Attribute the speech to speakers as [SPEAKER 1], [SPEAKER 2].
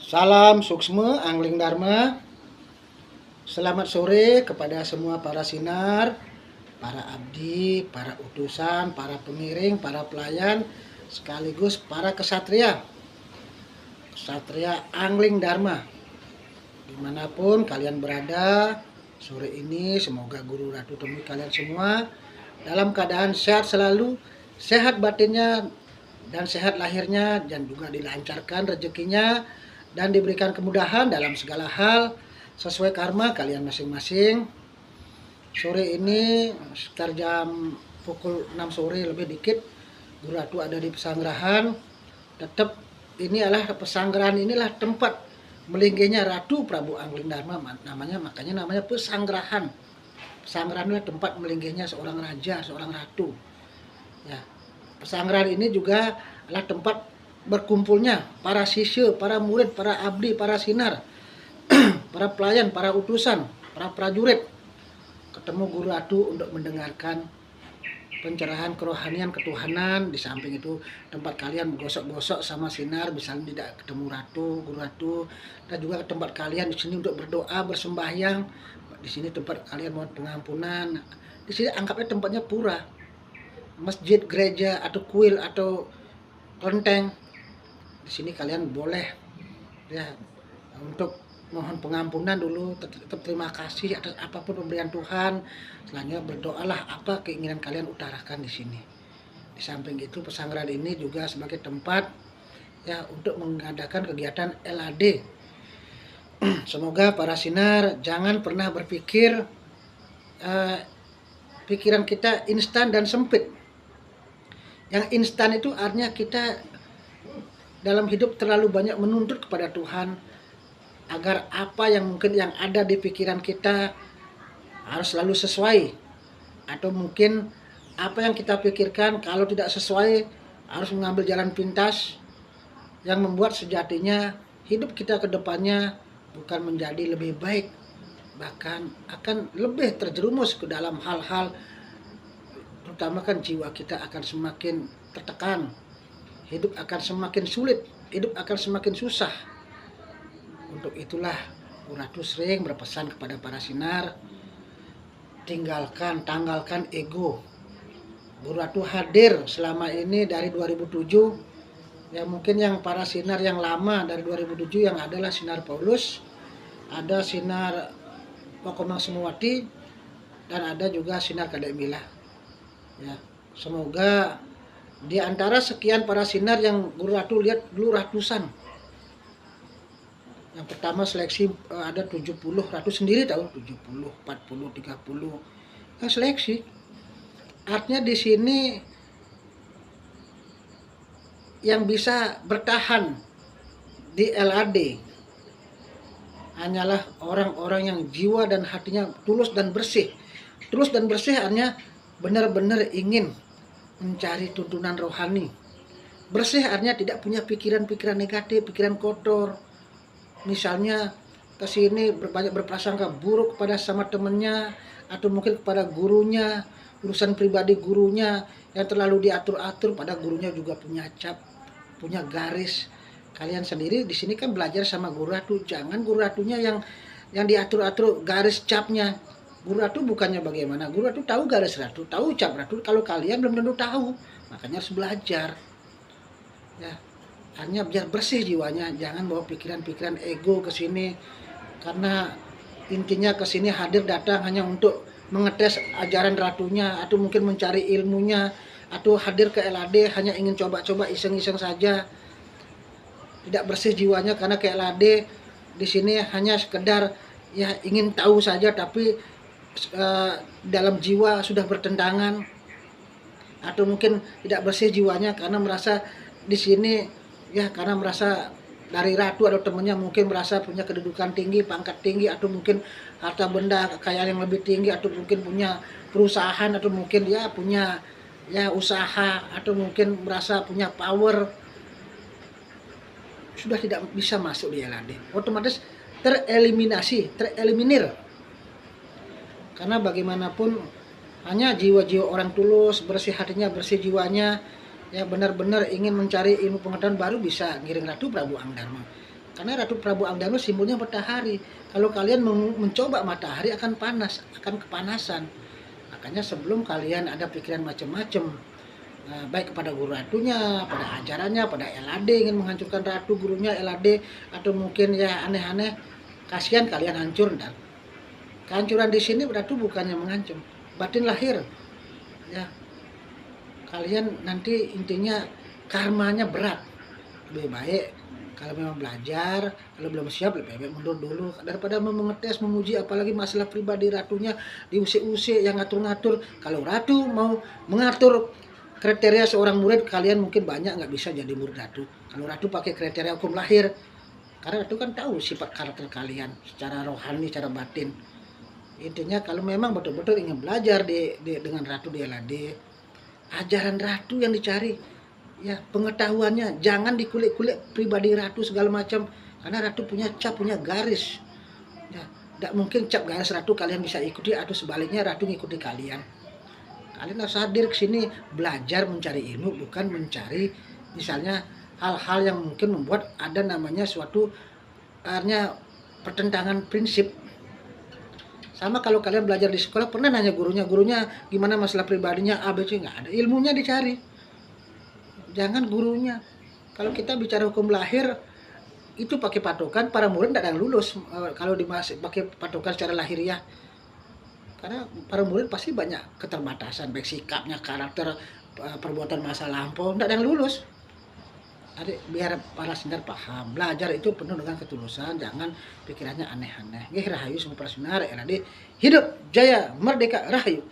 [SPEAKER 1] Salam Suksme Angling Dharma. Selamat sore kepada semua para sinar, para abdi, para utusan, para pengiring, para pelayan, sekaligus para kesatria. Kesatria Angling Dharma. Dimanapun kalian berada, sore ini semoga Guru Ratu temui kalian semua dalam keadaan sehat selalu, sehat batinnya dan sehat lahirnya, dan juga dilancarkan rezekinya dan diberikan kemudahan dalam segala hal sesuai karma kalian masing-masing. Sore ini sekitar jam pukul 6 sore lebih dikit, Guru Ratu ada di pesanggerahan. Tetap ini adalah pesanggerahan, inilah tempat melinggihnya Ratu Prabu Angling Dharma, makanya namanya pesanggerahan. Pesanggerahan adalah tempat melinggihnya seorang raja, seorang ratu. Ya, pesanggerahan ini juga adalah tempat berkumpulnya para sisya, para murid, para abdi, para sinar, para pelayan, para utusan, para prajurit ketemu Guru Ratu untuk mendengarkan pencerahan kerohanian ketuhanan. Di samping itu tempat kalian gosok-gosok sama sinar, misalnya tidak ketemu Guru Ratu, dan juga ke tempat kalian di sini untuk berdoa, bersembahyang. Di sini tempat kalian mohon pengampunan. Di sini anggapnya tempatnya pura, masjid, gereja, atau kuil, atau kelenteng. Di sini kalian boleh ya untuk mohon pengampunan dulu, tetap terima kasih atas apapun pemberian Tuhan. Selanjutnya berdoalah apa keinginan kalian utarakan di sini. Di samping itu pesanggerahan ini juga sebagai tempat ya untuk mengadakan kegiatan LAD. Semoga para sinar jangan pernah berpikir pikiran kita instan dan sempit. Yang instan itu artinya kita dalam hidup terlalu banyak menuntut kepada Tuhan agar apa yang mungkin yang ada di pikiran kita harus selalu sesuai, atau mungkin apa yang kita pikirkan kalau tidak sesuai harus mengambil jalan pintas, yang membuat sejatinya hidup kita ke depannya bukan menjadi lebih baik, bahkan akan lebih terjerumus ke dalam hal-hal, terutama kan jiwa kita akan semakin tertekan, hidup akan semakin sulit, hidup akan semakin susah. Untuk itulah Guru Ratu sering berpesan kepada para sinar, tanggalkan ego. Guru Ratu hadir selama ini dari 2007. Ya mungkin yang para sinar yang lama dari 2007 yang adalah sinar Paulus, ada sinar Pakomang Semuwati, dan ada juga sinar Kadek Mila. Ya, semoga di antara sekian para sinar yang Guru Ratu lihat dulu ratusan. Yang pertama seleksi ada 70, Ratu sendiri tahu 70, 40, 30. Yang seleksi. Artinya di sini yang bisa bertahan di LAD hanyalah orang-orang yang jiwa dan hatinya tulus dan bersih. Tulus dan bersih artinya benar-benar ingin mencari tuntunan rohani. Bersih artinya tidak punya pikiran-pikiran negatif, pikiran kotor. Misalnya ke sini banyak berprasangka buruk kepada sama temannya, atau mungkin kepada gurunya, urusan pribadi gurunya yang terlalu diatur-atur, pada gurunya juga punya cap, punya garis. Kalian sendiri di sini kan belajar sama Guru Ratu, jangan Guru Ratunya yang diatur-atur garis capnya. Guru Ratu bukannya bagaimana? Guru Ratu tahu garis Ratu, tahu cap Ratu. Kalau kalian belum tentu tahu, makanya harus belajar. Ya, hanya biar bersih jiwanya, jangan bawa pikiran-pikiran ego ke sini. Karena intinya ke sini hadir datang hanya untuk mengetes ajaran Ratunya, atau mungkin mencari ilmunya, atau hadir ke LAD hanya ingin coba-coba iseng-iseng saja. Tidak bersih jiwanya, karena ke LAD di sini hanya sekedar ya ingin tahu saja, tapi dalam jiwa sudah bertentangan, atau mungkin tidak bersih jiwanya karena merasa di sini ya karena merasa dari Ratu atau temannya mungkin merasa punya kedudukan tinggi, pangkat tinggi, atau mungkin harta benda kekayaan yang lebih tinggi, atau mungkin punya perusahaan, atau mungkin ya punya ya usaha, atau mungkin merasa punya power, sudah tidak bisa masuk di LAD, otomatis tereliminir. Karena bagaimanapun hanya jiwa-jiwa orang tulus, bersih hatinya, bersih jiwanya, ya benar-benar ingin mencari ilmu pengetahuan baru bisa ngiring Ratu Prabu Angling Dharma. Karena Ratu Prabu Agdano simbolnya matahari. Kalau kalian mencoba matahari akan panas, akan kepanasan. Makanya sebelum kalian ada pikiran macam-macam, baik kepada guru ratunya, pada ajarannya, pada LAD ingin menghancurkan ratu gurunya LAD, atau mungkin ya aneh-aneh, kasihan kalian hancur ntar. Kehancuran di sini ratu bukannya mengancam, batin lahir. Ya, kalian nanti intinya karmanya berat. Lebih baik kalau memang belajar, kalau belum siap lebih baik mundur dulu daripada mengetes, memuji, apalagi masalah pribadi ratunya diusik-usik yang ngatur-ngatur. Kalau ratu mau mengatur kriteria seorang murid, kalian mungkin banyak nggak bisa jadi murid ratu. Kalau ratu pakai kriteria hukum lahir, karena ratu kan tahu sifat karakter kalian secara rohani, secara batin. Intinya kalau memang betul-betul ingin belajar dengan ratu di LAD, ajaran ratu yang dicari, ya pengetahuannya, jangan dikulik-kulik pribadi ratu segala macam, karena ratu punya cap, punya garis. Ya, tidak mungkin cap garis ratu kalian bisa ikuti, atau sebaliknya ratu ngikuti kalian. Kalian harus hadir ke sini belajar mencari ilmu, bukan mencari misalnya hal-hal yang mungkin membuat ada namanya suatu artinya pertentangan prinsip. Sama kalau kalian belajar di sekolah, pernah nanya gurunya gimana masalah pribadinya ABC, nggak ada, ilmunya dicari, jangan gurunya. Kalau kita bicara hukum lahir itu pakai patokan para murid tidak ada yang lulus kalau pakai patokan secara lahiriah, karena para murid pasti banyak keterbatasan, baik sikapnya, karakter, perbuatan masa lampau, tidak ada yang lulus. Adik, biar para sinar paham, belajar itu penuh dengan ketulusan, jangan pikirannya aneh-aneh. Rahayu semua para sinar, hidup jaya merdeka rahayu.